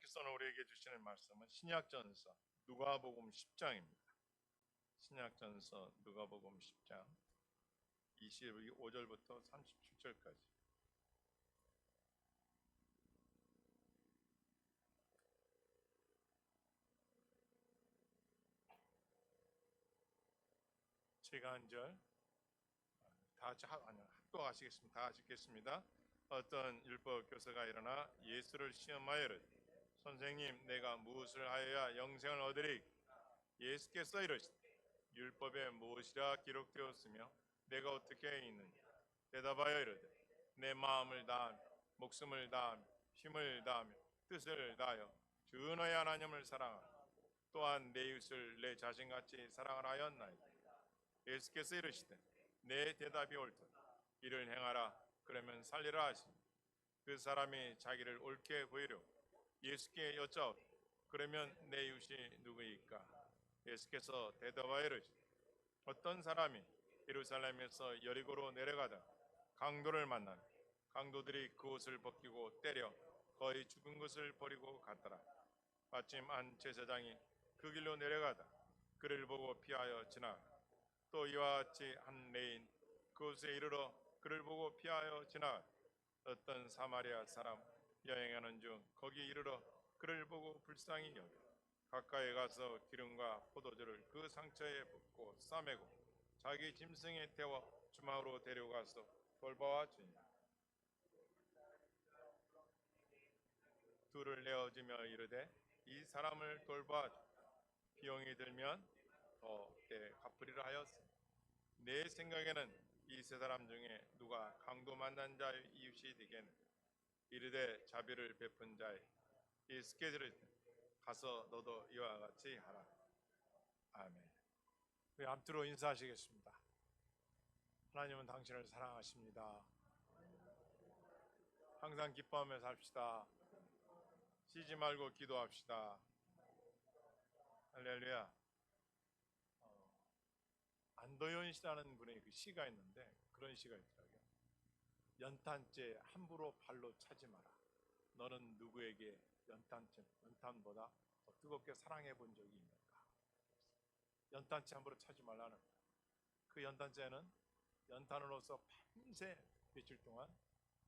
하나님께서 우리에게 주시는 말씀은 신약전서 누가복음 10장입니다. 신약전서 누가복음 10장 25절부터 37절까지. 제가 한 절 다 같이 합독하시겠습니다. 다 같이 읽겠습니다. 어떤 율법 교사가 일어나 예수를 시험하여 이르되 선생님, 내가 무엇을 하여야 영생을 얻으리? 예수께서 이르시되 율법에 무엇이라 기록되었으며 내가 어떻게 읽느냐? 대답하여 이르되 내 마음을 다하며 목숨을 다하며 힘을 다하며 뜻을 다하여 주 너의 하나님을 사랑하라. 또한 내 이웃을 내 자신같이 사랑하라 하였나이다. 예수께서 이르시되 내 대답이 옳도다. 이를 행하라. 그러면 살리라 하시니 그 사람이 자기를 옳게 보이려고 예수께 여짜오되 그러면 내 이웃이 누구이까? 예수께서 대답하여 이르시되 어떤 사람이 예루살렘에서 여리고로 내려가다 강도를 만나며 강도들이 그 옷을 벗기고 때려 거의 죽은 것을 버리고 갔더라. 마침 한 제사장이 그 길로 내려가다 그를 보고 피하여 지나가. 또 이와 같이 한 레인 그곳에 이르러 그를 보고 피하여 지나가. 어떤 사마리아 사람 여행하는 중 거기 이르러 그를 보고 불쌍히 여겨 가까이 가서 기름과 포도주를 그 상처에 붓고 싸매고 자기 짐승에 태워 주막으로 데려가서 돌보아 주니 둘을 내어주며 이르되 이 사람을 돌보아 주. 비용이 들면 더 때 갚으리라 하였으니 내 생각에는 이 세 사람 중에 누가 강도 만난 자의 이웃이 되겠느냐? 이르되 자비를 베푼 자의. 예수께서 이르시되 가서 너도 이와 같이 하라. 아멘. 우리 앞뒤로 인사하시겠습니다. 하나님은 당신을 사랑하십니다. 항상 기뻐하며 삽시다. 쉬지 말고 기도합시다. 할렐루야. 안도현 씨라는 분의 그 시가 있는데 그런 시가 있더라고요. 연탄재 함부로 발로 차지 마라. 너는 누구에게 연탄보다 더 뜨겁게 사랑해 본 적이 있는가? 연탄재 함부로 차지 말라는 거예요. 그 연탄재는 연탄으로서 밤새 며칠 동안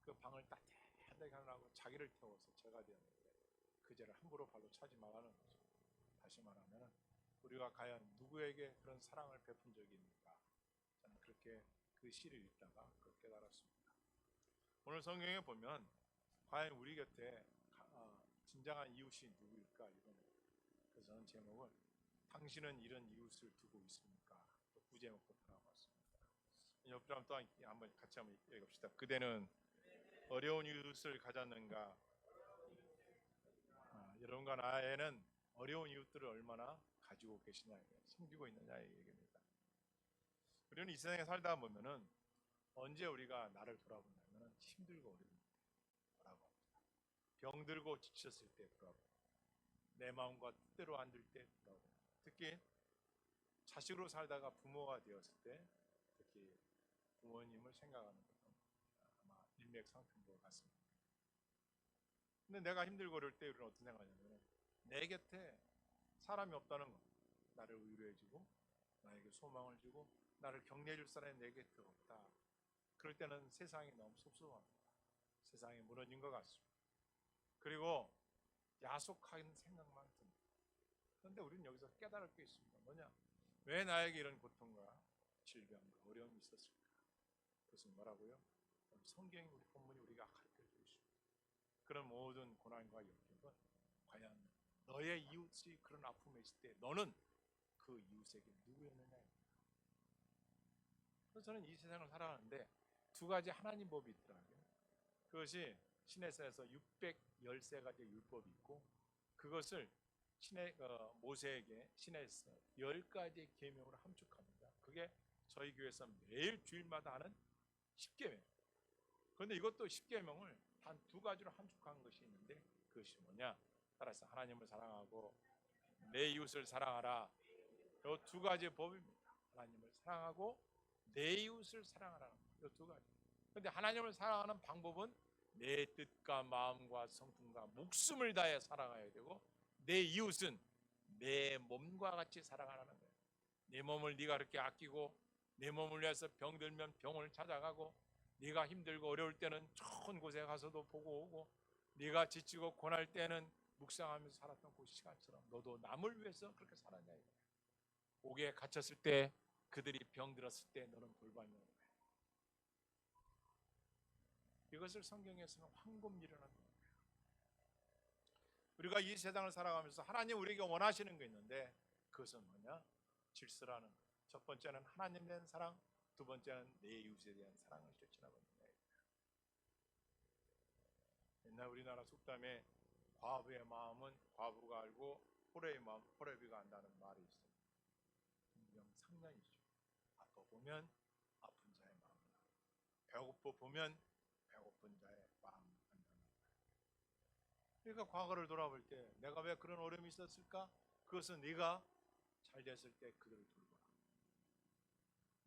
그 방을 따뜻하게 하려고 자기를 태워서 죄가 되었는데 그 죄를 함부로 발로 차지 말라는 거죠. 다시 말하면 우리가 과연 누구에게 그런 사랑을 베푼 적이 있는가? 저는 그렇게 그 시를 읽다가 그걸 깨달았습니다. 오늘 성경에 보면 과연 우리 곁에 진정한 이웃이 누구일까? 그래서 저는 제목을 당신은 이런 이웃을 두고 있습니까? 또 부제목도 달아봤습니다. 옆 사람 또 한번 같이 한번 읽읍시다. 그대는 어려운 이웃을 가졌는가? 여러분과 나에는 어려운 이웃들을 얼마나 가지고 계시냐, 섬기고 있느냐의 얘기입니다. 우리는 이 세상에 살다 보면은 언제 우리가 나를 돌아보냐면 힘들고 어려울 때 돌아봅니다. 병들고 지쳤을 때 돌아봅니다. 내 마음과 뜻대로 안 될 때 돌아봅니다. 특히 자식으로 살다가 부모가 되었을 때 특히 부모님을 생각하는 것은 아마 일맥상통인 것 같습니다. 근데 내가 힘들고 어려울 때 우리는 어떤 생각하냐면 내 곁에 사람이 없다는 것, 나를 위로해주고 나에게 소망을 주고 나를 격려해줄 사람이 내 곁에 없다. 그럴 때는 세상이 너무 섭섭합니다. 세상이 무너진 것 같습니다. 그리고 야속한 생각만 듭니다. 그런데 우리는 여기서 깨달을 게 있습니다. 뭐냐? 왜 나에게 이런 고통과 질병과 어려움이 있었을까? 그것은 뭐라고요? 성경이 우리 본문이 우리가 가르쳐주고 있습니다. 그런 모든 고난과 역경은 과연 너의 이웃이 그런 아픔에 있을 때 너는 그 이웃에게 누구였느냐. 그래서 저는 이 세상을 살아가는데 두 가지 하나님 법이 있더라고요. 그것이 시내산에서 613가지 율법이 있고 그것을 모세에게 시내에서 10가지 계명으로 함축합니다. 그게 저희 교회에서 매일 주일마다 하는 10계명. 그런데 이것도 10계명을 단 두 가지로 함축한 것이 있는데 그것이 뭐냐? 따라서 하나님을 사랑하고 내 이웃을 사랑하라. 이 두 가지 법입니다. 하나님을 사랑하고 내 이웃을 사랑하라는 이 두 가지. 그런데 하나님을 사랑하는 방법은 내 뜻과 마음과 성품과 목숨을 다해 사랑해야 되고 내 이웃은 내 몸과 같이 사랑하라는 거예요. 내 몸을 네가 그렇게 아끼고 내 몸을 위해서 병들면 병원을 찾아가고 네가 힘들고 어려울 때는 좋은 곳에 가서도 보고 오고 네가 지치고 고날 때는 묵상하면서 살았던 그 시간처럼 너도 남을 위해서 그렇게 살았냐 이거야. 옥에 갇혔을 때 그들이 병들었을 때 너는 돌봤냐는 거야. 이것을 성경에서는 황금일이라는 거예요. 우리가 이 세상을 살아가면서 하나님 우리에게 원하시는 게 있는데 그것은 뭐냐? 질서라는 거예요. 첫 번째는 하나님에 대한 사랑, 두 번째는 내 이웃에 대한 사랑을 실천하고 있는 거예요. 옛날 우리나라 속담에 과부의 마음은 과부가 알고 호래의 마음 호래비가 안다는 말이 있어요. 분명상관이죠. 아파 보면 아픈 자의 마음을 알고 배고파 보면 배고픈 자의 마음을 안다는 거예요. 그러니까 과거를 돌아볼 때 내가 왜 그런 어려움이 있었을까? 그것은 네가 잘 됐을 때 그들을 돌보라.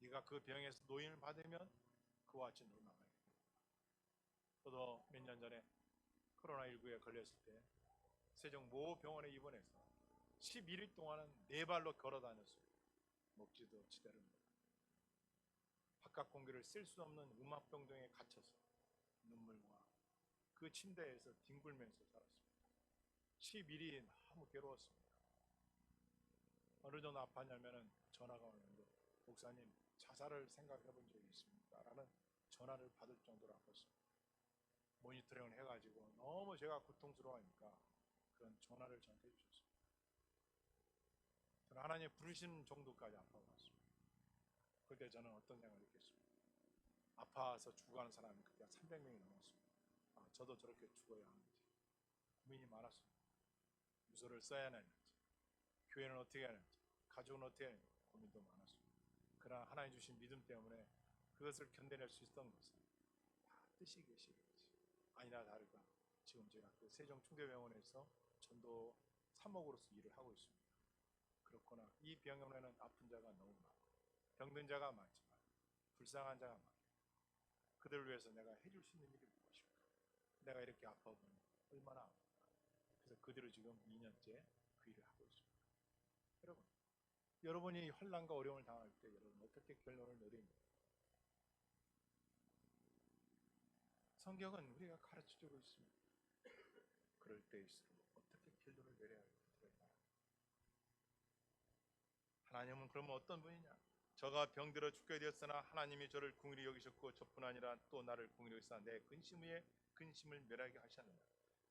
네가 그 병에서 노인을 받으면 그와 같이 너도 나가야 돼. 저도 몇 년 전에 코로나19에 걸렸을 때 세종 모 병원에 입원해서 11일 동안은 네 발로 걸어 다녔어요. 먹지도 지대로 못하고 바깥 공기를 쓸 수 없는 음압병동에 갇혀서 눈물과 그 침대에서 뒹굴면서 살았습니다. 11일이 너무 괴로웠습니다. 어느 정도 아팠냐면은 전화가 오는데 목사님 자살을 생각해 본 적이 있습니까? 라는 전화를 받을 정도로 아팠습니다. 모니터링을 해가지고 너무 제가 고통스러워하니까 그런 전화를 저한테 해주셨습니다. 저는 하나님 부르시는 정도까지 아파봤습니다. 그때 저는 어떤 생각을 느꼈습니까? 아파서 죽어가는 사람이 그때 300명이 넘었습니다. 아, 저도 저렇게 죽어야 하는지 고민이 많았습니다. 유서를 써야 하는지, 교회는 어떻게 해야 하는지, 가족은 어떻게 해야 하는지 고민도 많았습니다. 그러나 하나님 주신 믿음 때문에 그것을 견뎌낼 수 있었던 것은 다 뜻이 계시겠지. 아니나 다를까 지금 제가 그 세종 충대병원에서 전도 사목으로서 일을 하고 있습니다. 그렇구나. 이 병원에는 아픈 자가 너무 많고 병든 자가 많지만 불쌍한 자가 많고 그들을 위해서 내가 해줄 수 있는 일이 무엇일까? 내가 이렇게 아파보면 얼마나 아플까? 그래서 그대로 지금 2년째 그 일을 하고 있습니다. 여러분이 환난과 어려움을 당할 때 여러분 어떻게 결론을 내립니까? 성경은 우리가 가르쳐주고 있습니다. 그럴 때일수록 어떻게 결론을 내려야 할지 하나님은 그러면 어떤 분이냐? 저가 병들어 죽게 되었으나 하나님이 저를 긍휼히 여기셨고 저뿐 아니라 또 나를 긍휼히 여기사 내 근심 위에 근심을 멸하게 하셨느냐.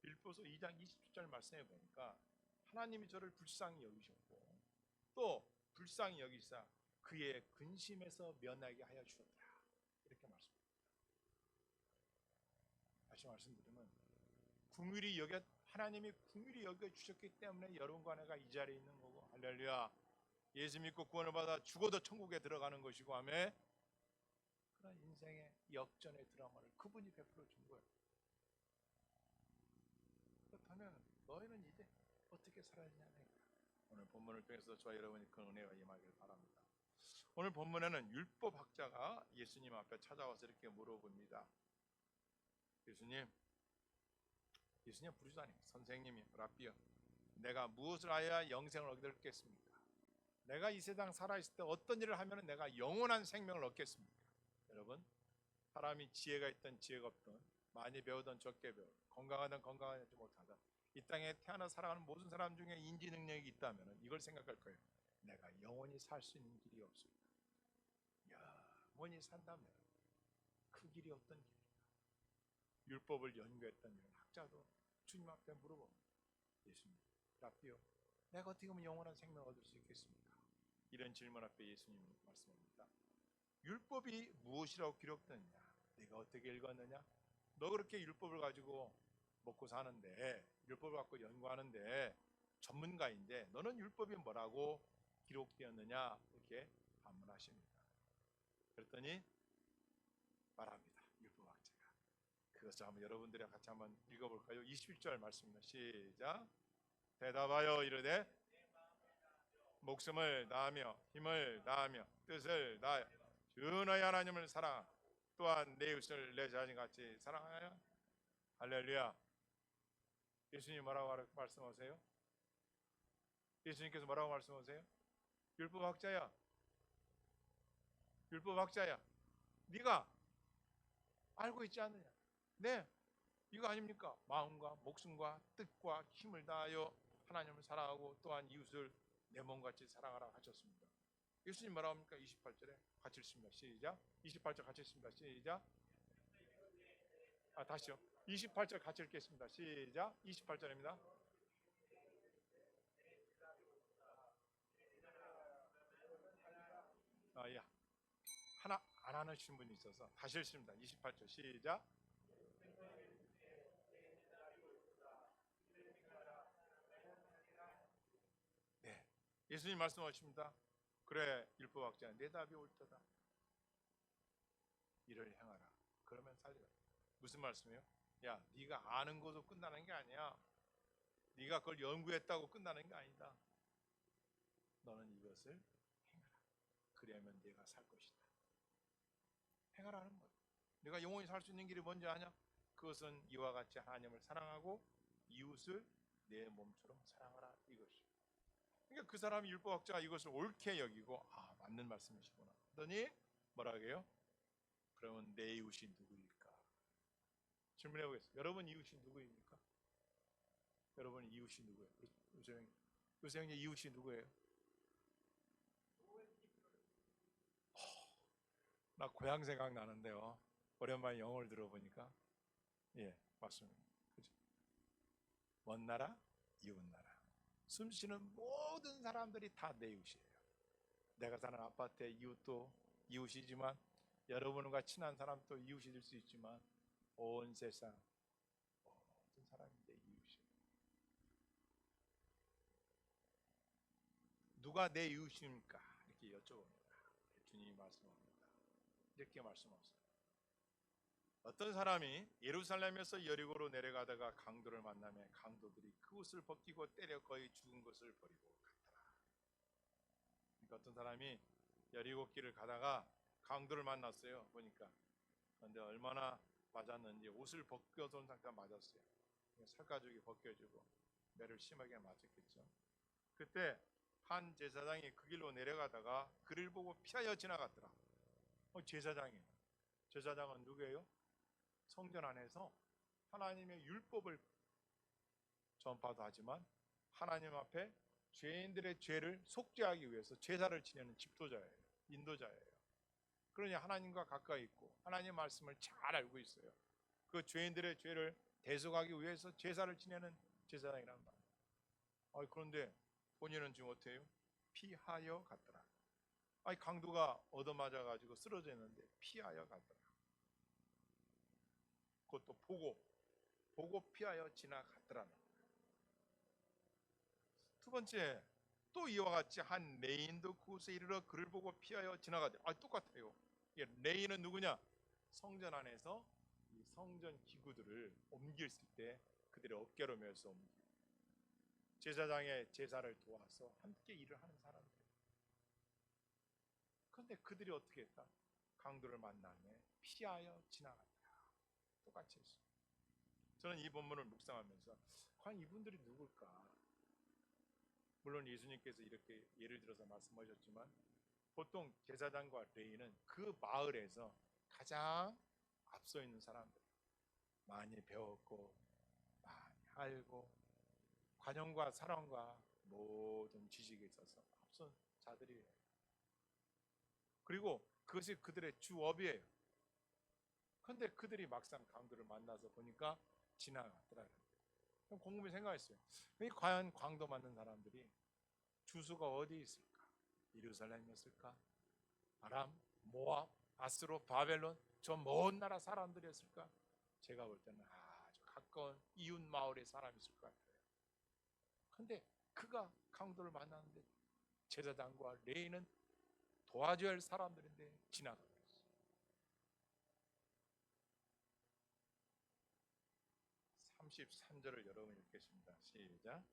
빌보서 2장 27절 말씀해 보니까 하나님이 저를 불쌍히 여기셨고 또 불쌍히 여기사 그의 근심에서 면하게 하여 주셨다. 이렇게 말씀합니다. 다시 말씀드리면 긍휼히 여겨 하나님이 긍휼히 여겨 주셨기 때문에 여러분과 내가 이 자리에 있는 거고 할렐루야. 예수 믿고 구원을 받아 죽어도 천국에 들어가는 것이고 하며 그런 인생의 역전의 드라마를 그분이 베풀어 준 거예요. 그렇다면 너희는 이제 어떻게 살아야 하냐? 오늘 본문을 통해서 저와 여러분이 그 은혜가 임하길 바랍니다. 오늘 본문에는 율법학자가 예수님 앞에 찾아와서 이렇게 물어봅니다. 예수님 부르시다니 선생님이 라비여 내가 무엇을 하여야 영생을 얻겠습니까? 내가 이 세상 살아있을 때 어떤 일을 하면 내가 영원한 생명을 얻겠습니까? 여러분 사람이 지혜가 있든 지혜가 없든 많이 배우든 적게 배우 건강하든 건강하지 못하든 이 땅에 태어나 살아가는 모든 사람 중에 인지 능력이 있다면 이걸 생각할 거예요. 내가 영원히 살 수 있는 길이 없습니다. 영원히 산다면 그 길이 어떤 길일까? 율법을 연구했던 이런 학자도 주님 앞에 물어봅니다. 예수님 라비요 내가 어떻게 하면 영원한 생명을 얻을 수 있겠습니까? 이런 질문 앞에 예수님은 말씀합니다. 율법이 무엇이라고 기록되느냐? 네가 어떻게 읽었느냐? 너 그렇게 율법을 가지고 먹고 사는데 율법을 갖고 연구하는데 전문가인데 너는 율법이 뭐라고 기록되었느냐? 이렇게 반문하십니다. 그랬더니 말합니다. 율법학자가. 그것을 한번 여러분들이 같이 한번 읽어볼까요? 21절 말씀입니다. 시작. 대답하여 이르되 목숨을 다하며 힘을 다하며 뜻을 다하여 주 너희 하나님을 사랑하라. 또한 내 이웃을 내 자신같이 사랑하여 할렐루야. 예수님 뭐라고 말씀하세요? 예수님께서 뭐라고 말씀하세요? 율법학자야, 율법학자야, 네가 알고 있지 않느냐? 네, 이거 아닙니까? 마음과 목숨과 뜻과 힘을 다하여 하나님을 사랑하고 또한 이웃을 내 몸같이 사랑하라 하셨습니다. 예수님 뭐라고 합니까? 28절에 같이 읽습니다. 시작. 28절 같이 읽습니다. 시작. 다시요. 28절 같이 읽겠습니다. 시작. 28절입니다. 예. 하나 안 하시는 분이 있어서 다시 읽습니다. 28절 시작. 네, 예수님 말씀하십니다. 그래, 율법학자, 내 답이 옳도다. 이를 행하라. 그러면 살리라. 무슨 말씀이에요? 야, 네가 아는 것으로 끝나는 게 아니야. 네가 그걸 연구했다고 끝나는 게 아니다. 너는 이것을 행하라. 그래야면 네가 살 것이다. 행하라는 거야. 네가 영원히 살 수 있는 길이 뭔지 아냐? 그것은 이와 같이 하나님을 사랑하고 이웃을 내 몸처럼 사랑하라, 이것이. 그러니까 그 사람이 율법학자가 이것을 옳게 여기고 맞는 말씀이시구나 하더니 뭐라고 해요? 그러면 내 이웃이 누구일까? 질문해 보겠습니다. 여러분 이웃이 누구입니까? 여러분 이웃이 누구예요? 요새 이웃이 누구예요? 나 고향 생각 나는데요. 오랜만에 영어를 들어보니까 맞습니다. 그죠? 먼 나라, 이웃 나라. 숨쉬는 모든 사람들이 다 내 이웃이에요. 내가 사는 아파트의 이웃도 이웃이지만 여러분과 친한 사람도 이웃이 될 수 있지만 온 세상 모든 사람이 내 이웃이에요. 누가 내 이웃입니까? 이렇게 여쭤봅니다. 주님이 말씀합니다. 이렇게 말씀하세요. 어떤 사람이 예루살렘에서 여리고로 내려가다가 강도를 만나며 강도들이 그 옷을 벗기고 때려 거의 죽은 것을 버리고 갔더라. 그러니까 어떤 사람이 여리고 길을 가다가 강도를 만났어요. 보니까. 그런데 얼마나 맞았는지 옷을 벗겨둔 상태가 맞았어요. 살가죽이 벗겨지고 매를 심하게 맞았겠죠. 그때 한 제사장이 그 길로 내려가다가 그를 보고 피하여 지나갔더라. 제사장이에요. 제사장은 누구예요? 성전 안에서 하나님의 율법을 전파도 하지만 하나님 앞에 죄인들의 죄를 속죄하기 위해서 제사를 지내는 집도자예요. 인도자예요. 그러니 하나님과 가까이 있고 하나님의 말씀을 잘 알고 있어요. 그 죄인들의 죄를 대속하기 위해서 제사를 지내는 제사장이란 말이에요. 그런데 본인은 지금 어때요? 피하여 갔더라. 강도가 얻어맞아가지고 쓰러져 있는데 피하여 갔더라. 그것도 보고 피하여 지나갔더라는 거예요. 두 번째, 또 이와 같이 한 레인도 그곳에 이르러 그를 보고 피하여 지나가더라. 똑같아요. 레인은 누구냐? 성전 안에서 이 성전 기구들을 옮길 때 그들의 어깨로 메어서 옮기고 제사장의 제사를 도와서 함께 일을 하는 사람들. 그런데 그들이 어떻게 했다? 강도를 만나며 피하여 지나갔다. 똑같이 했어요. 저는 이 본문을 묵상하면서 과연 이분들이 누굴까? 물론 예수님께서 이렇게 예를 들어서 말씀하셨지만 보통 제사장과 레위는 그 마을에서 가장 앞서 있는 사람들, 많이 배웠고 많이 알고 관용과 사랑과 모든 지식에 있어서 앞선 자들이에요. 그리고 그것이 그들의 주업이에요. 그런데 그들이 막상 강도를 만나서 보니까 지나갔더라고요. 그럼 곰곰이 생각했어요. 과연 강도 맞는 사람들이 주소가 어디 있을까? 예루살렘이었을까? 아람, 모압, 아스로, 바벨론, 저 먼 나라 사람들이었을까? 제가 볼 때는 아주 가까운 이웃 마을의 사람이었을 것 같아요. 그런데 그가 강도를 만났는데 제사장과 레위는 도와줘야 할 사람들인데 지나가고 있어요. 33절을 여러분 읽겠습니다. 시작.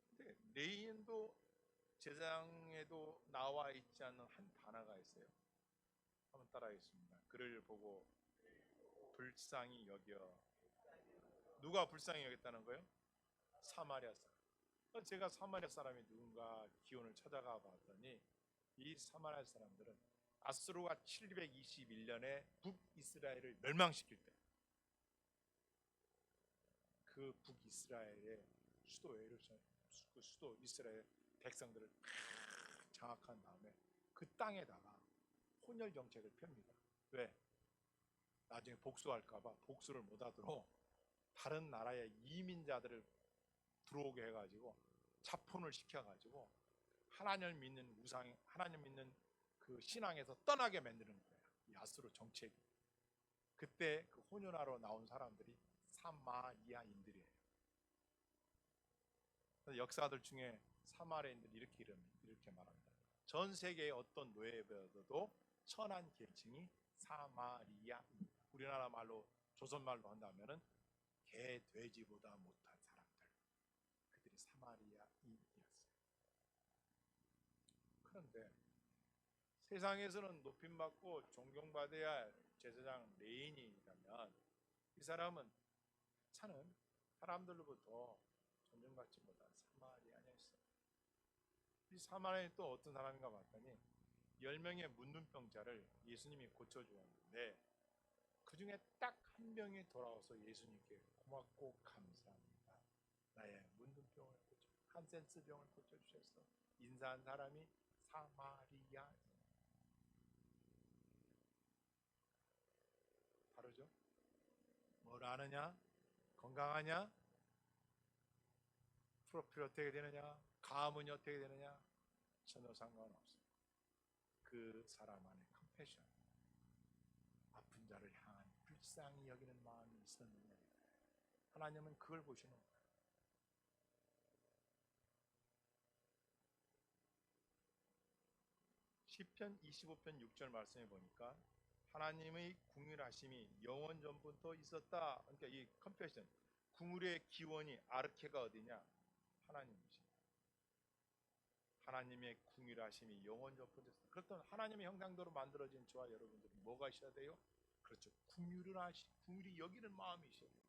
근데 레위인도 제사장에도 나와 있지 않는 한 단어가 있어요. 한번 따라하겠습니다. 그를 보고 불쌍히 여겨. 누가 불쌍히 여겼다는 거예요? 사마리아 사람. 제가 사마리아 사람이 누군가 기원을 찾아가 봤더니 이 사마리아 사람들은 아수르가 721년에 북이스라엘을 멸망시킬 때 그 북이스라엘의 수도 예루살렘, 그 수도 이스라엘 백성들을 장악한 다음에 그 땅에다가 혼혈 정책을 펴니다. 왜? 나중에 복수할까봐 복수를 못하도록 다른 나라의 이민자들을 들어오게 해가지고 자폰을 시켜가지고 하나님을 믿는 우상, 하나님 믿는 그 신앙에서 떠나게 만드는 거예요. 이 아수르 정책이. 그때 그 혼혈하러 나온 사람들이 사마리아인들이에요. 역사들 중에 사마리아인들이 이렇게 말합니다. 전 세계의 어떤 노예보다도 천한 계층이 사마리아입니다. 우리나라 말로 조선 말로 한다면은 개 돼지보다 못한 사람들, 그들이 사마리아인이었어요. 그런데 세상에서는 높임받고 존경받아야 할 제사장 레인이라면 이 사람은 차는 사람들로부터 존중받지 못한 사마리아인이었어요. 이 사마리아인이 또 어떤 사람인가 봤더니 10명의 문둥병자를 예수님이 고쳐주었는데 그 중에 딱 한 명이 돌아와서 예수님께 고맙고 감사합니다. 나의 문둥병을 고쳐, 한센스 병을 고쳐주셔서 인사한 사람이 사마리아인. 다르죠? 뭘 아느냐? 건강하냐? 프로필 어떻게 되느냐? 가문이 어떻게 되느냐? 전혀 상관없어요. 그 사람 안에 컴패션, 아픈 자를 향한 불쌍히 여기는 마음이 있었느냐? 하나님은 그걸 보시는 거예요. 시편 25편 6절 말씀에 보니까 하나님의 궁휼하심이 영원 전부터 있었다. 그러니까 이 컴패션, 궁휼의 기원이 아르케가 어디냐? 하나님이십니다. 하나님의 궁휼하심이 영원 전부터 있었다. 그렇다면 하나님의 형상대로 만들어진 저와 여러분들은 뭐가 있어야 돼요? 그렇죠. 궁휼이 여기는 마음이 있어야 돼요.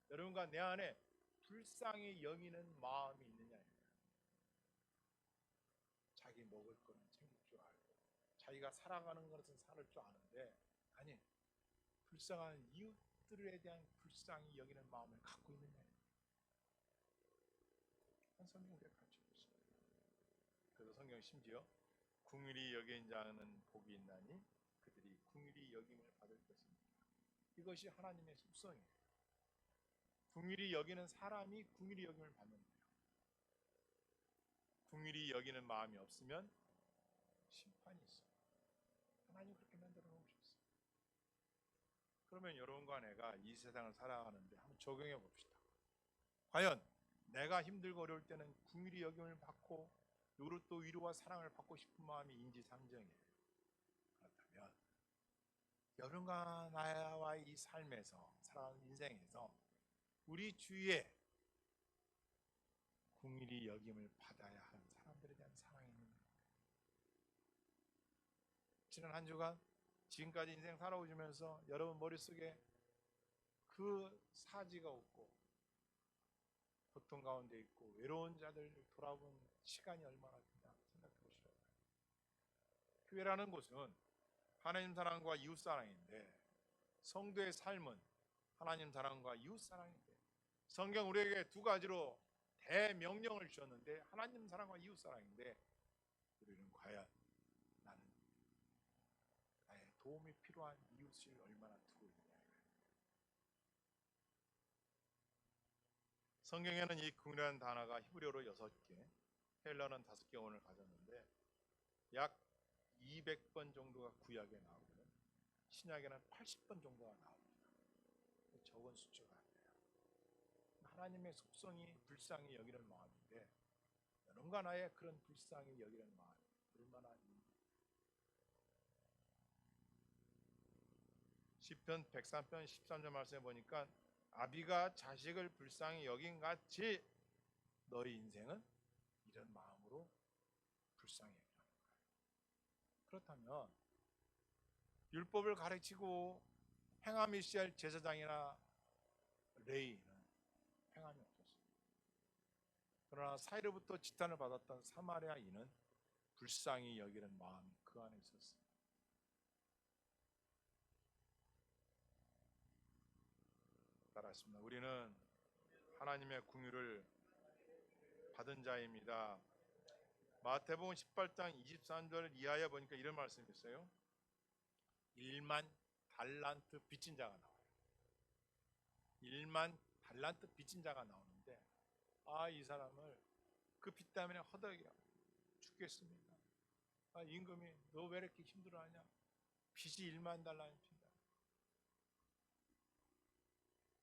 여러분과 내 안에 불쌍히 여기는 마음이 있느냐? 자기 먹을 거는 챙길 줄 알고 자기가 살아가는 것은 살을 줄 아는데 아니 불쌍한 이웃들에 대한 불쌍히 여기는 마음을 갖고 있느냐? 성경이 우리가 가르치고 있습니다. 그래서 성경 심지어 궁휼히 여긴 자는 복이 있나니 그들이 궁휼히 여김을 받을 것입니다. 이것이 하나님의 속성이에요. 궁휼히 여기는 사람이 궁휼히 여김을 받는 거예요. 궁휼히 여기는 마음이 없으면 심판이 있어요. 하나님 그렇게 만들어 놓으셨어요. 그러면 여러분과 내가 이 세상을 살아가는데 한번 적용해 봅시다. 과연 내가 힘들고 어려울 때는 궁휼히 여김을 받고 또 위로와 사랑을 받고 싶은 마음이 인지상정이에요. 그렇다면 여러분과 나와의 이 삶에서 살아가는 인생에서 우리 주위에 궁휼히 여김을 받아야 하는 사람들에 대한 사랑이 있는 거예요. 지난 한 주간 지금까지 인생 살아오시면서 여러분 머릿속에 그 사지가 없고 고통 가운데 있고 외로운 자들 돌아본 시간이 얼마나 되나 생각해 보시라고요. 교회라는 곳은 하나님 사랑과 이웃 사랑인데 성도의 삶은 하나님 사랑과 이웃 사랑인데 성경 우리에게 두 가지로 대명령을 주셨는데 하나님 사랑과 이웃 사랑인데 우리는 과연 나는 나의 도움이 필요한 이웃을 얼마나 두고 있느냐. 성경에는 이 궁이라는 단어가 히브리어로 6개, 헬라어는 5개 원을 가졌는데 약 200번 정도가 구약에 나오고 신약에는 80번 정도가 나옵니다. 적은 숫자가 아니에요. 하나님의 속성이 불쌍히 여기는 마음인데 여러분과 나의 그런 불쌍히 여기는 마음 얼마나 있는지. 시편 103편 13절 말씀에 보니까 아비가 자식을 불쌍히 여긴 같이 너희 인생은 이런 마음으로 마음으로 불쌍히 여기라는 거예요. 그렇다면 율법을 가르치고 행함이 있어야 할 제사장이나 레위인은 행함이 없었어요. 그러나 사이로부터 지탄을 받았던 사마리아인은 불쌍히 여기는 마음이 그 안에 있었어요. 따라했습니다. 우리는 하나님의 긍휼을 받은 자입니다. 마태복음 18장 23절 이하에 보니까 이런 말씀이 있어요. 1만 달란트 빚진 자가 나와요. 1만 달란트 빚진 자가 나오는데 이 사람을 그 빚 때문에 허덕이야 죽겠습니다. 임금이 너 왜 이렇게 힘들어하냐? 빚이 1만 달란트인다.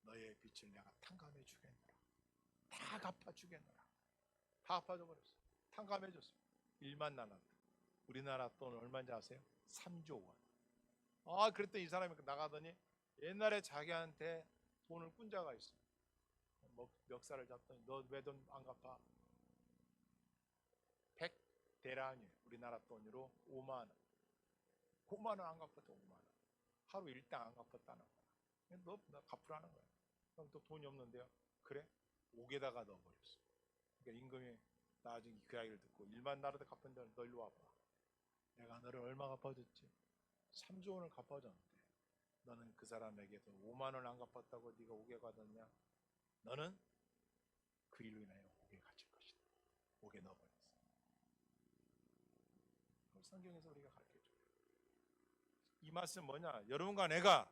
너의 빚을 내가 탕감해 주겠노라. 다 갚아 주겠노라. 다 갚아줘 버렸어. 탕감해 줬어. 1만 달란트. 우리나라 돈 얼마인지 아세요? 3조 원. 그랬더니 이 사람이 나가더니 옛날에 자기한테 돈을 꾼 자가 있어. 멱살을 잡더니 너 왜 돈 안 갚아? 100데란이에요. 우리나라 돈으로 5만 원. 5만 원 안 갚았다. 5만 원. 하루 일당 안 갚았다는 거야. 너 갚으라는 거야. 그럼 또 돈이 없는데요. 그래? 옥에다가 넣어버렸어. 그러니까 임금이 나중에 그 이야기를 듣고 1만 나라도 갚은데 너 일로 와봐. 내가 너를 얼마 갚아줬지? 3조 원을 갚아줬는데 너는 그 사람에게서 5만 원을 안 갚았다고 네가 옥에 가뒀냐? 너는 그 일로 인하여 옥에 갇힐 것이다. 옥에 넣어버렸어. 성경에서 우리가 가르쳐줘요. 이 말씀 뭐냐? 여러분과 내가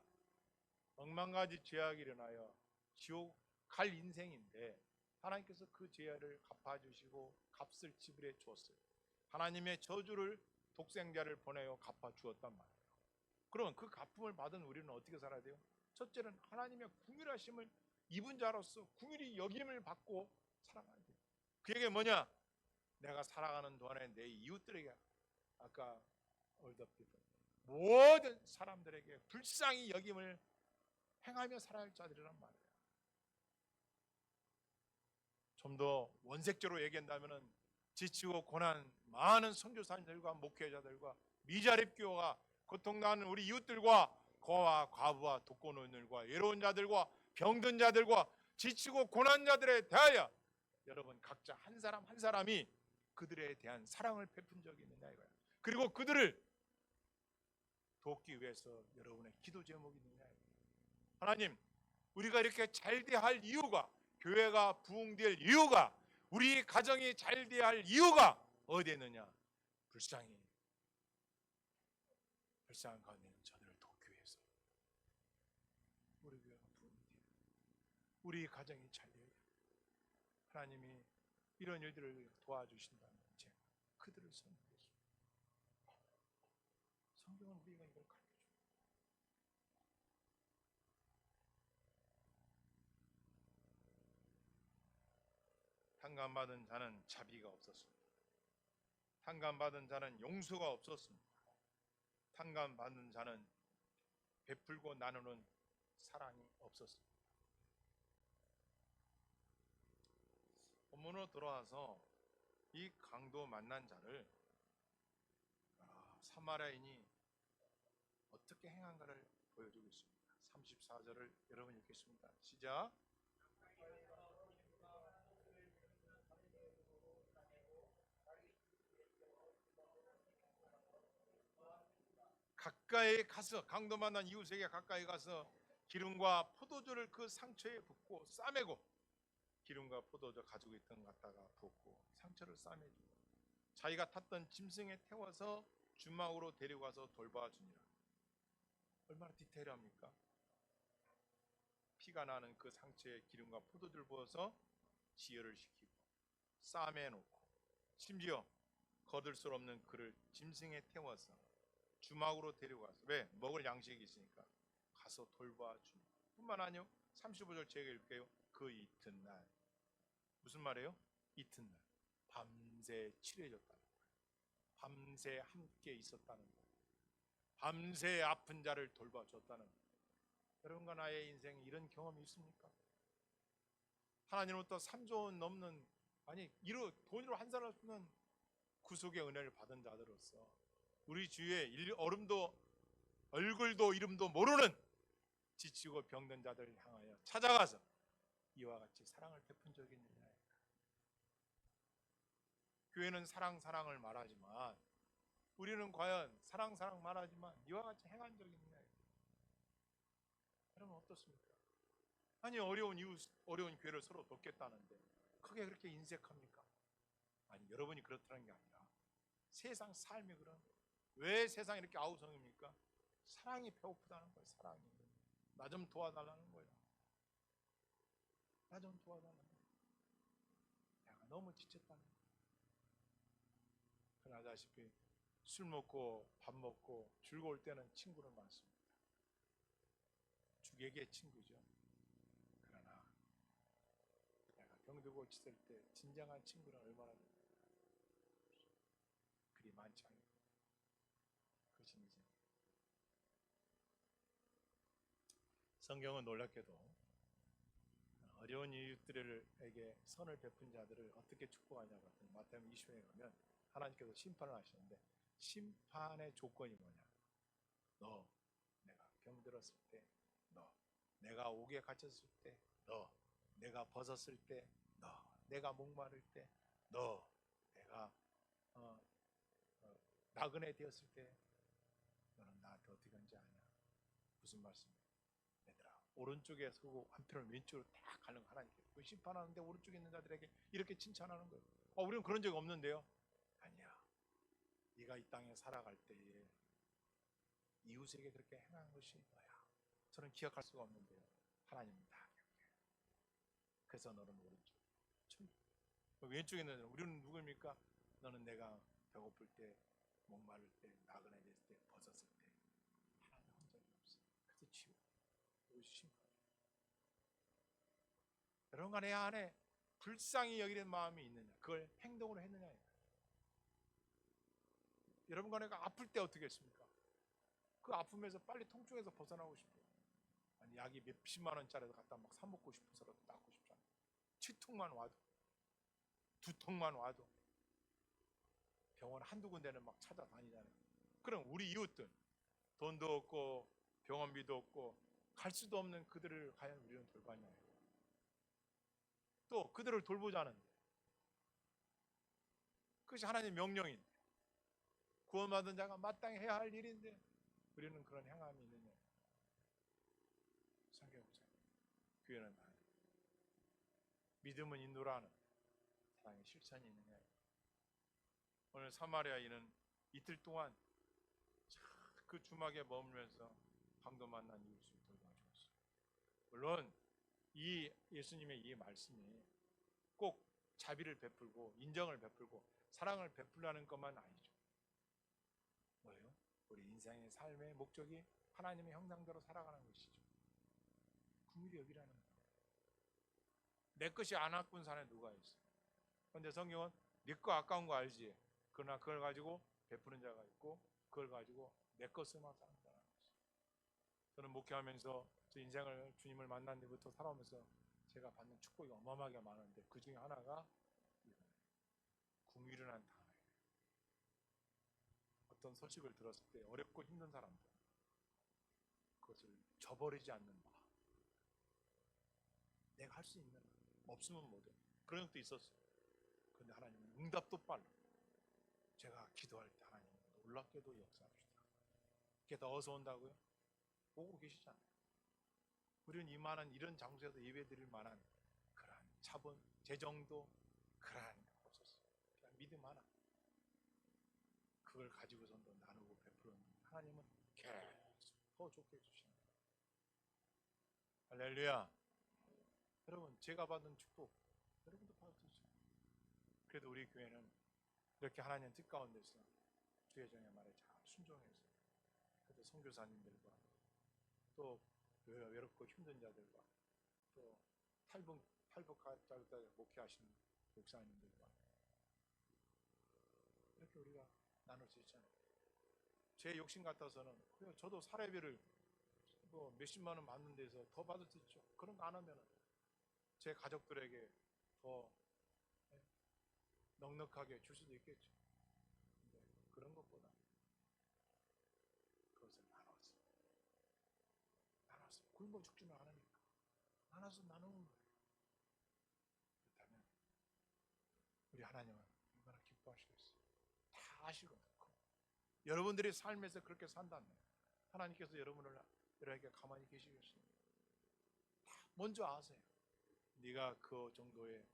억만가지 죄악이 일어나여 지옥 갈 인생인데 하나님께서 그 죄를 갚아주시고 값을 지불해 주었어요. 하나님의 저주를 독생자를 보내어 갚아주었단 말이에요. 그러면 그 갚음을 받은 우리는 어떻게 살아야 돼요? 첫째는 하나님의 긍휼하심을 입은 자로서 긍휼히 여김을 받고 살아가야 돼요. 그게 뭐냐? 내가 살아가는 동안에 내 이웃들에게 아까 얼더핏 모든 사람들에게 불쌍히 여김을 행하며 살아야 할 자들이란 말이에요. 좀 더 원색적으로 얘기한다면 지치고 고난 많은 선교사님들과 목회자들과 미자립 교회가 고통나는 우리 이웃들과 고아 과부와 독거노인들과 외로운 자들과 병든 자들과 지치고 고난 자들에 대하여 여러분 각자 한 사람 한 사람이 그들에 대한 사랑을 베푼 적이 있느냐 이거야. 그리고 그들을 돕기 위해서 여러분의 기도 제목이 있느냐 이거야. 하나님, 우리가 이렇게 잘 돼야 할 이유가, 교회가 부흥될 이유가, 우리 가정이 잘 돼야 할 이유가 어디에 있느냐? 불쌍한 가운데 있는 저들을 돕기 위해서 우리 교회가 부흥돼야 돼. 우리 가정이 잘 돼야 돼. 하나님이 이런 일들을 도와주신다면 이제 그들을 섬기겠습니다. 성경은 우리가 이걸 가르쳐줘요. 탕감받은 자는 자비가 없었습니다. 탕감받은 자는 용서가 없었습니다. 탕감받은 자는 베풀고 나누는 사랑이 없었습니다. 본문으로 돌아와서 이 강도 만난 자를 사마리아인이 어떻게 행한가를 보여주고 있습니다. 34절을 여러분 읽겠습니다. 시작. 가까이 가서 강도 만난 이웃에게 가까이 가서 기름과 포도주를 그 상처에 붓고 싸매고 기름과 포도주 가지고 있던 것 갖다가 붓고 상처를 싸매주고 자기가 탔던 짐승에 태워서 주막으로 데려가서 돌봐주니라. 얼마나 디테일합니까? 피가 나는 그 상처에 기름과 포도주를 부어서 지혈을 시키고 싸매놓고 심지어 거들 수 없는 그를 짐승에 태워서 주막으로 데려가서 왜? 먹을 양식이 있으니까 가서 돌봐주니 뿐만 아니요 35절 제가 읽게요. 그 이튿날 무슨 말이에요? 이튿날 밤새 칠해졌다는 거예요. 밤새 함께 있었다는 거예요. 밤새 아픈 자를 돌봐줬다는 거예요. 여러분과 나의 인생에 이런 경험이 있습니까? 하나님으로부터 3조 원 넘는 돈으로 환산할 수 없는 구속의 은혜를 받은 자들로서 우리 주위에 얼굴도 이름도 모르는 지치고 병든 자들을 향하여 찾아가서 이와 같이 사랑을 베푼 적이 있느냐. 교회는 사랑을 말하지만 우리는 과연 사랑 말하지만 이와 같이 행한 적이 있느냐. 여러분 어떻습니까? 아니 어려운 교회를 서로 돕겠다는데 그게 그렇게 인색합니까? 아니 여러분이 그렇다는 게 아니라 세상 삶이 그런 거예요. 왜 세상이 이렇게 아우성입니까? 사랑이 배고프다는 거예요. 사랑이. 나 좀 도와달라는 거예요. 나 좀 도와달라는 거예요. 내가 너무 지쳤다는 거예요. 그러다시피 술 먹고 밥 먹고 즐거울 때는 친구는 많습니다. 주객의 친구죠. 그러나 내가 병들고 지칠 때 진정한 친구는 얼마나 그리 많지 않아요. 그것이 이제 성경은 놀랍게도 어려운 이웃들에게 선을 베푼 자들을 어떻게 축복하냐고 했더니 마태복음 20장에 가면 하나님께서 심판을 하시는데 심판의 조건이 뭐냐? 너 내가 병들었을 때, 너 내가 옥에 갇혔을 때, 너 내가 벗었을 때, 너 내가 목마를 때, 너 내가 나그네 되었을 때 너는 나한테 어떻게 한지 아냐? 무슨 말씀이야? 얘들아 오른쪽에 서고 한편을 왼쪽으로 딱 가는 하나님께 그 심판하는데 오른쪽에 있는 자들에게 이렇게 칭찬하는 거예요. 우리는 그런 적이 없는데요. 아니야. 네가 이 땅에 살아갈 때에 이웃에게 그렇게 행한 것이 너야. 저는 기억할 수가 없는데요. 하나님은 다 기억해요. 그래서 너는 오른쪽. 왼쪽에 있는 자는 우리는 누구입니까? 너는 내가 배고플 때, 목마를 때, 나그네 됐을 때, 벗었을 때 하나님 한 적이 없어. 그래서 치워. 이것이 심판. 여러분과 내 안에 불쌍히 여기는 마음이 있느냐, 그걸 행동으로 했느냐. 여러분과 내가 아플 때 어떻게 했습니까? 그 아픔에서 빨리 통증에서 벗어나고 싶어요. 아니 약이 몇십만 원짜리도 갖다 막 사 먹고 싶어서라도 낫고 싶잖아요. 7통만 와도, 2통만 와도 병원 한두 군데는 막 찾아다니잖아요. 그럼 우리 이웃들 돈도 없고 병원비도 없고 갈 수도 없는 그들을 과연 우리는 돌봤냐요. 또 그들을 돌보자는데 그것이 하나님의 명령인데 구원받은 자가 마땅히 해야 할 일인데 우리는 그런 행함이 있느냐. 생각해보세요. 교회는 아니에요. 믿음은 인도라는 사랑의 실천이 있느냐. 오늘 사마리아인은 이틀 동안 그 주막에 머물면서 방금 만난 이웃을 돌봐주었어요. 물론 이 예수님의 이 말씀이 꼭 자비를 베풀고 인정을 베풀고 사랑을 베풀라는 것만 아니죠. 뭐예요? 우리 인생의 삶의 목적이 하나님의 형상대로 살아가는 것이죠. 긍휼히 여기라는 거예요. 내 것이 안 아픈 산에 누가 있어? 그런데 성경은 네 거 아까운 거 알지? 그러나 그걸 가지고 베푸는 자가 있고 그걸 가지고 내 것으로만 사는 자가 있어요. 저는 목회하면서 제 인생을 주님을 만난 뒤부터 살아오면서 제가 받는 축복이 어마어마하게 많은데 그 중에 하나가 긍휼이라는 단어예요. 어떤 소식을 들었을 때 어렵고 힘든 사람들 그것을 저버리지 않는 바. 내가 할 수 있는 없으면 못해. 그런 적도 있었어요. 그런데 하나님은 응답도 빨라. 제가 기도할 때 하나님은 놀랍게도 역사하시더라. 그게 더 어서 온다고요? 오고 계시잖아요. 우리는 이만한 이런 장소에서 예배드릴 만한 그러한 차분, 재정도 그러한 없었어요. 그냥 믿음 하나. 그걸 가지고선도 나누고 베풀었는데 하나님은 계속 더 좋게 해주시는 거예요. 할렐루야. 여러분 제가 받은 축복 여러분도 받으세요. 그래도 우리 교회는 이렇게 하나님 뜻 가운데서 주의 종의 말에 잘 순종해서 그래도 선교사님들과 또 외롭고 힘든 자들과 또 탈북자들 목회하시는 목사님들과 이렇게 우리가 나눌 수 있잖아요. 제 욕심 같아서는 저도 사례비를 뭐 몇십만 원 받는 데서 더 받을 수 있죠. 그런 거 안 하면 제 가족들에게 더 넉넉하게 줄 수도 있겠죠. 그런 것보다 그것을 나눠서 굶어 죽지는 않으니까 나눠서 나누는 거예요. 그렇다면 우리 하나님은 얼마나 기뻐하시겠어요. 다 아시거든요. 여러분들이 삶에서 그렇게 산다면 하나님께서 여러분에게 가만히 계시겠어요? 먼저 아세요. 네가 그 정도의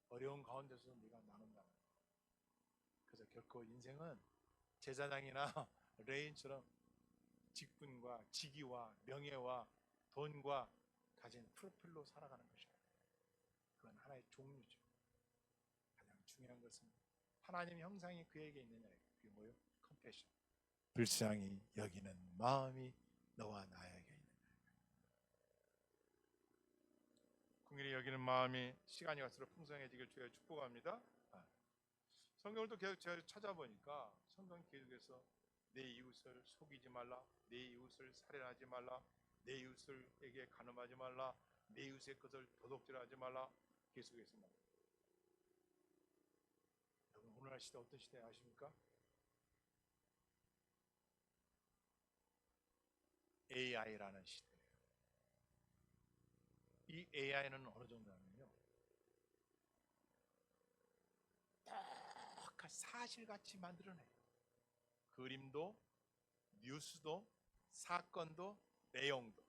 어려운 가운데서 네가 나눈다면. 그래서 결코 인생은 제사장이나 레인처럼 직분과 직위와 명예와 돈과 가진 프로필로 살아가는 것이 아니에요. 그건 하나의 종류죠. 가장 중요한 것은 하나님의 형상이 그에게 있느냐. 그게 뭐예요? 컴패션. 불쌍히 여기는 마음이 너와 나에게 있느냐. 긍휼히 여기는 마음이 시간이 갈수록 풍성해지길 주여 축복합니다. 성경을 또 계속 제가 찾아보니까 성경 계속해서 내 이웃을 속이지 말라, 내 이웃을 살인하지 말라, 내 이웃에게 간음하지 말라, 내 이웃의 것을 도둑질하지 말라 계속해서 말합니다. 여러분 오늘날 시대 어떤 시대 아십니까? AI라는 시대예요. 이 AI는 어느 정도냐면요, 똑같이 사실같이 만들어내요. 그림도, 뉴스도, 사건도, 내용도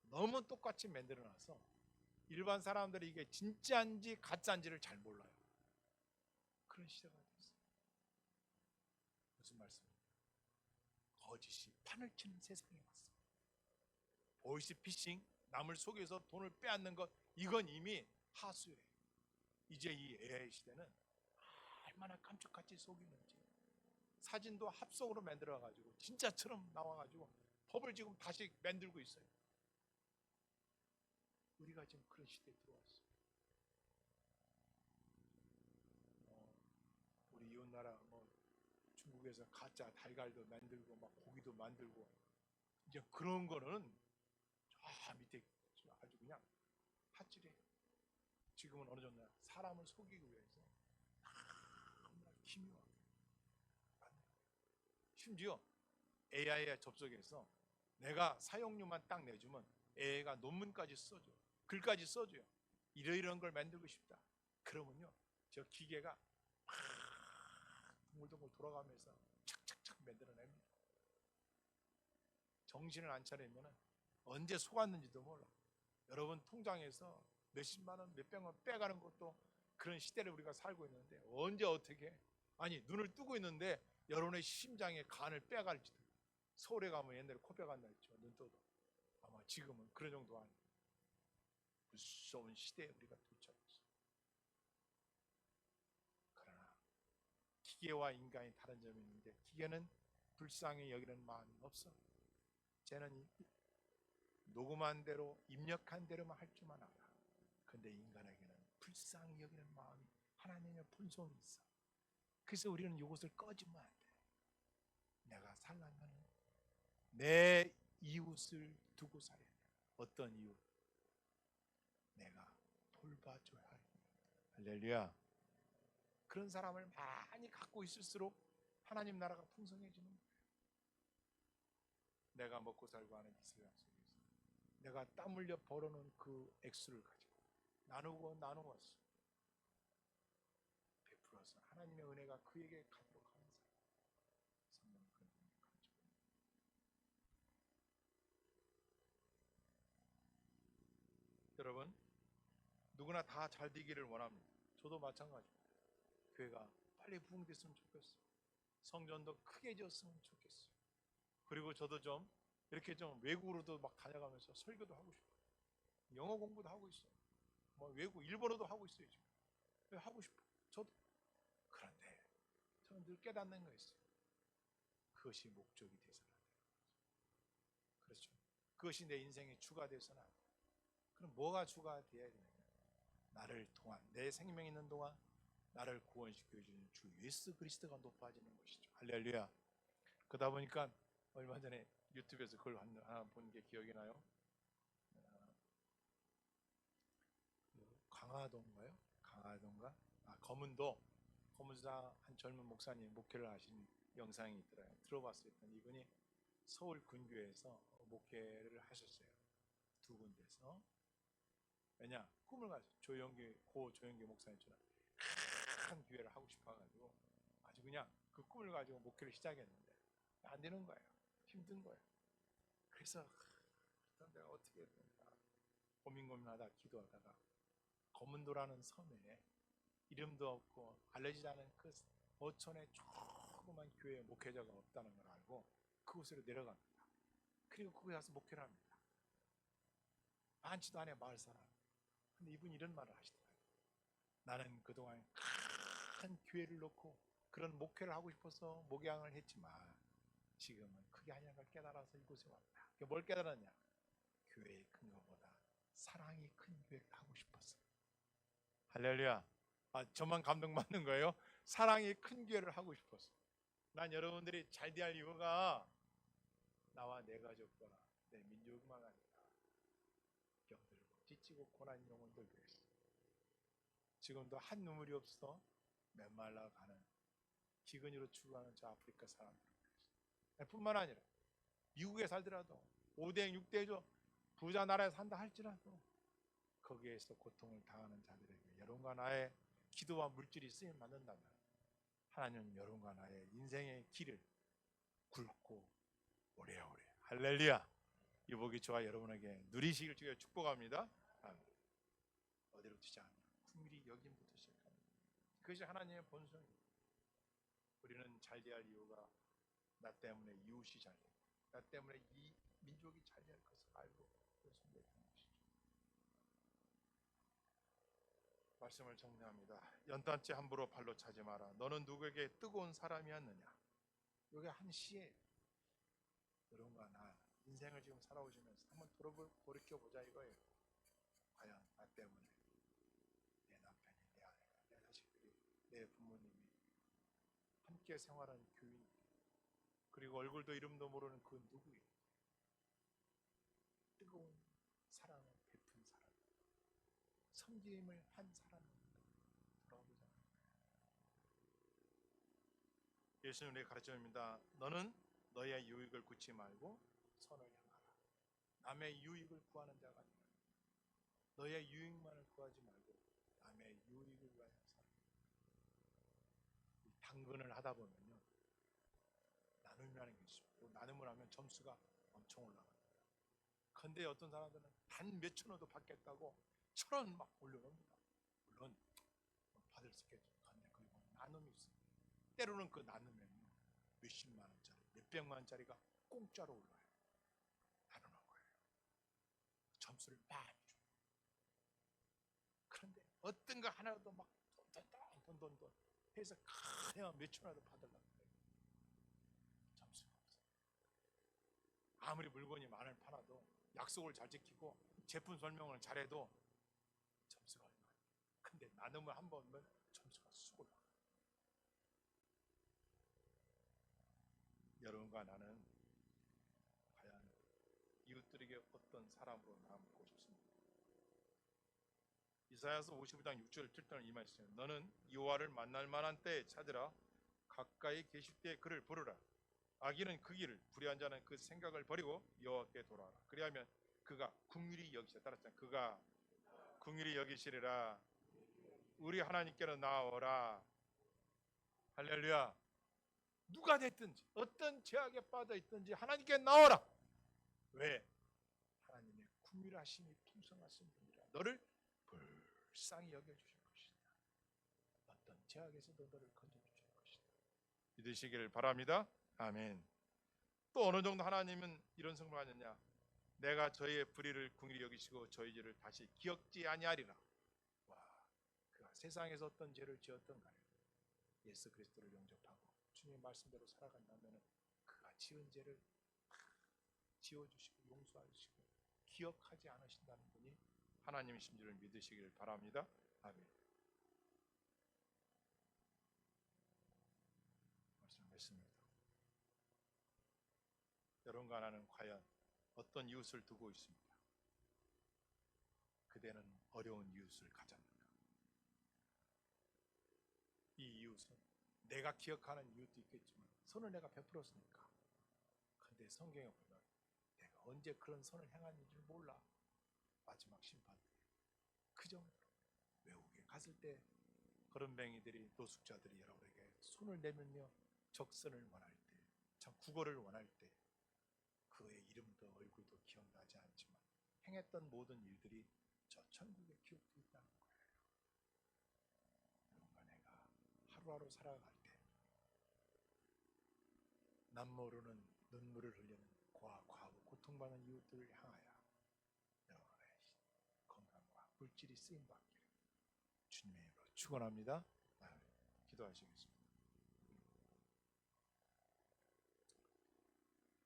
너무 똑같이 만들어놔서 일반 사람들이 이게 진짜인지 가짜인지를 잘 몰라요. 그런 시대가 됐어요. 무슨 말씀입니까? 거짓이 판을 치는 세상이 왔어요. 보이스피싱, 남을 속여서 돈을 빼앗는 것, 이건 이미 하수예요. 이제 이 AI 시대는 얼마나 깜짝같이 속이는지, 사진도 합성으로 만들어가지고 진짜처럼 나와가지고 법을 지금 다시 만들고 있어요. 우리가 지금 그런 시대에 들어왔어요. 우리 이웃나라 중국에서 가짜 달걀도 만들고 막 고기도 만들고, 이제 그런 거는 저 밑에 아주 그냥 팥질이에요. 지금은 어느 정도 사람을 속이기 위해서 너무나 기묘하게 만들어요. 심지어 AI에 접속해서 내가 사용료만 딱 내주면 AI가 논문까지 써줘, 글까지 써줘요. 이런 걸 만들고 싶다. 그러면요, 저 기계가 막 동글동글 돌아가면서 착착착 만들어냅니다. 정신을 안 차리면 언제 속았는지도 몰라. 여러분 통장에서 몇십만 원, 몇백만 원 빼가는 것도 그런 시대를 우리가 살고 있는데, 언제 어떻게, 아니 눈을 뜨고 있는데 여러분의 심장에 간을 빼갈지도. 서울에 가면 옛날에 코 빼간다 했죠. 눈 떠도. 아마 지금은 그런 정도 아니에요. 무서운 시대에 우리가 도착했어요. 그러나 기계와 인간이 다른 점이 있는데, 기계는 불쌍히 여기는 마음이 없어. 쟤는 녹음한 대로 입력한 대로만 할 줄만 알아. 그런데 인간에게는 불쌍히 여기는 마음이, 하나님의 본성이 있어. 그래서 우리는 이것을 꺼지면 안 돼. 내가 살려면 내 이웃을 두고 살아야 돼. 어떤 이웃? 내가 돌봐줘야 할 이웃. 할렐루야. 그런 사람을 많이 갖고 있을수록 하나님 나라가 풍성해지는 거예요. 내가 먹고 살고 하는 이 세상 속에서 내가 땀 흘려 벌어놓은 그 액수를 가지고 나누어서 베풀어서 하나님의 은혜가 그에게 가도록 하는 사람, 성령은 그런 분이 가르쳐. 여러분, 누구나 다 잘 되기를 원합니다. 저도 마찬가지입니다. 교회가 빨리 부흥됐으면 좋겠어요. 성전도 크게 지었으면 좋겠어요. 그리고 저도 좀 이렇게 좀 외국으로도 막 다녀가면서 설교도 하고 싶어요. 영어 공부도 하고 있어요. 외국 일본어도 하고 있어요. 지금 하고 싶어요. 저도. 그런데 저는 늘 깨닫는 거 있어요. 그것이 목적이 되서는 안 돼요. 그렇죠. 그것이 내 인생의 주가 되서는 안 돼요. 그럼 뭐가 주가 되어야 되느냐? 나를 통한, 내 생명 있는 동안 나를 구원시켜 주는 주 예수 그리스도가 높아지는 것이죠. 할렐루야. 그러다 보니까 얼마 전에 유튜브에서 그걸 하나 본 게 기억이 나요. 강화도인가요? 강화도인가? 검은도 고문사 한 젊은 목사님 목회를 하신 영상이 있더라고요. 들어봤어요. 이분이 서울 근교에서 목회를 하셨어요. 두 군데서. 왜냐? 꿈을 가지고 고 조영기 목사님처럼 큰 교회를 하고 싶어가지고 아주 그냥 그 꿈을 가지고 목회를 시작했는데 안 되는 거예요. 힘든 거예요. 그래서 일단 내가 어떻게 해야 되나 고민하다 기도하다가 검은도라는 섬에 이름도 없고 알려지지 않은 그 어촌에 조그만 교회 목회자가 없다는 걸 알고 그곳으로 내려갑니다. 그리고 거기 가서 목회를 합니다. 많지도 않아요, 마을 사람. 근데 이분이 이런 말을 하시더라고요. 나는 그동안 큰 교회를 놓고 그런 목회를 하고 싶어서 목양을 했지만 지금은 그게 아니라는 걸 깨달아서 이곳에 왔다. 뭘 깨달았냐? 교회의 큰 것보다 사랑이 큰 교회를 하고 싶었어. 할렐루야. 저만 감동받는 거예요? 사랑이 큰 교회를 하고 싶었어. 난 여러분들이 잘 될 이유가 나와 내 가족과 내 민족만 아니라 병들고 지치고 고난 영혼들도 있어. 지금도 한 눈물이 없어 메말라 가는 기근으로 죽어가는 저 아프리카 사람들 뿐만 아니라 미국에 살더라도 5대 6대조 부자 나라에 산다 할지라도 거기에서 고통을 당하는 자들에게 여러분과 나의 기도와 물질이 쓰임 받는다면 하나님은 여러분과 나의 인생의 길을 굵고 오래오래 할렐루야 이 복이 저와 여러분에게 누리시길 주여 축복합니다. 아멘. 어디로 시작하냐? 긍휼히 여김부터 시작합니다. 그것이 하나님의 본성입니다. 우리는 잘 돼야 할 이유가 나 때문에 이웃이 잘 되고 나 때문에 이 민족이 잘 될 것을 알고 그렇습니다. 말씀을 정리합니다. 연단째 함부로 발로 차지 마라. 너는 누구에게 뜨거운 사람이었느냐? 이게 한 시에 여러분과 나 인생을 지금 살아오시면서 한번 돌이켜보자 이거예요. 과연 나 때문에 내 남편이, 내 아내가, 내 자식들이, 내 부모님이 함께 생활하는 교인 그리고 얼굴도 이름도 모르는 그 누구에게 뜨거운 사랑을 베푼 사람 섬김을 한 사람입니다. 돌아보자. 예수님의 가르침입니다. 너는 너의 유익을 굳지 말고 선을 향하라. 남의 유익을 구하는 자가 아니라 너의 유익만을 구하지 말고 남의 유익을 위하여 살아. 당근을 하다 보면요 나눔이라는 게 있어요. 나눔을 하면 점수가 엄청 올라갑니다. 그런데 어떤 사람들은 단 몇천 원도 받겠다고 1,000원 막 올려놓습니다. 물론 받을 수 있겠죠. 그런데 그리고 나눔이 있어요. 때로는 그 나누면요 몇십만 원짜리, 몇백만 원짜리가 공짜로 올라요. 나누는 거예요. 점수를 많이 줘요. 그런데 어떤 거 하나라도 막 돈 해서 그냥 몇천 원도 받으려고 해요. 점수가 없어요. 아무리 물건이 많을 팔아도 약속을 잘 지키고 제품 설명을 잘해도 점수가 얼마. 근데 나눔을 한 번면 점수가 쑥 올라. 여러분과 나는 과연 이웃들에게 어떤 사람으로 남고 싶습니다. 이사야서 55장 6절 7절은 이 말씀이에요. 너는 여호와를 만날 만한 때에 찾으라. 가까이 계실 때 그를 부르라. 악인은 그 길을, 불의한 자는 그 생각을 버리고 여호와께 돌아라. 그리하면 그가 긍휼히 여기시라. 따랐잖아요. 그가 긍휼히 여기시리라. 우리 하나님께로 나오라. 할렐루야. 누가 됐든지 어떤 죄악에 빠져 있든지 하나님께 나오라. 왜? 하나님의 긍휼하심이 풍성하신 분이라 너를 불쌍히 여겨주실 것이다. 어떤 죄악에서도 너를 건져주실 것이다. 믿으시기를 바랍니다. 아멘. 또 어느 정도 하나님은 이런 성공을 하느냐? 내가 저희의 불의를 긍휼히 여기시고 저희 죄를 다시 기억지 아니하리라. 와, 그가 세상에서 어떤 죄를 지었던 간에 예수 그리스도를 영접하고 주님의 말씀대로 살아간다면 그가 지은 죄를 지워주시고 용서하시고 기억하지 않으신다는 분이 하나님이신 줄을 믿으시기를 바랍니다. 아멘. 말씀했습니다. 여러분과 나는 과연 어떤 이웃을 두고 있습니까? 그대는 어려운 이웃을 가졌는가? 이 이웃은 내가 기억하는 이웃도 있겠지만 선을 내가 베풀었으니까. 근데 성경에 보면 내가 언제 그런 선을 행한지 몰라. 마지막 심판 때. 그 정도로 외국에 갔을 때 거름뱅이들이 노숙자들이 여러분에게 손을 내밀며 적선을 원할 때, 참 국어를 원할 때 그의 이름도 얼굴도 기억나지 않지만 행했던 모든 일들이 저 천국에 기록되어 있다는 거예요. 뭔가 내가 하루하루 살아갈 때 남모르는 눈물을 흘리는 과하고 고통받는 이웃들을 향하여 여러분의 건강과 물질이 쓰임 받기를 주님의 이름으로 축원합니다. 기도하시겠습니다.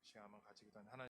시간 한번 가지기도 한 하나님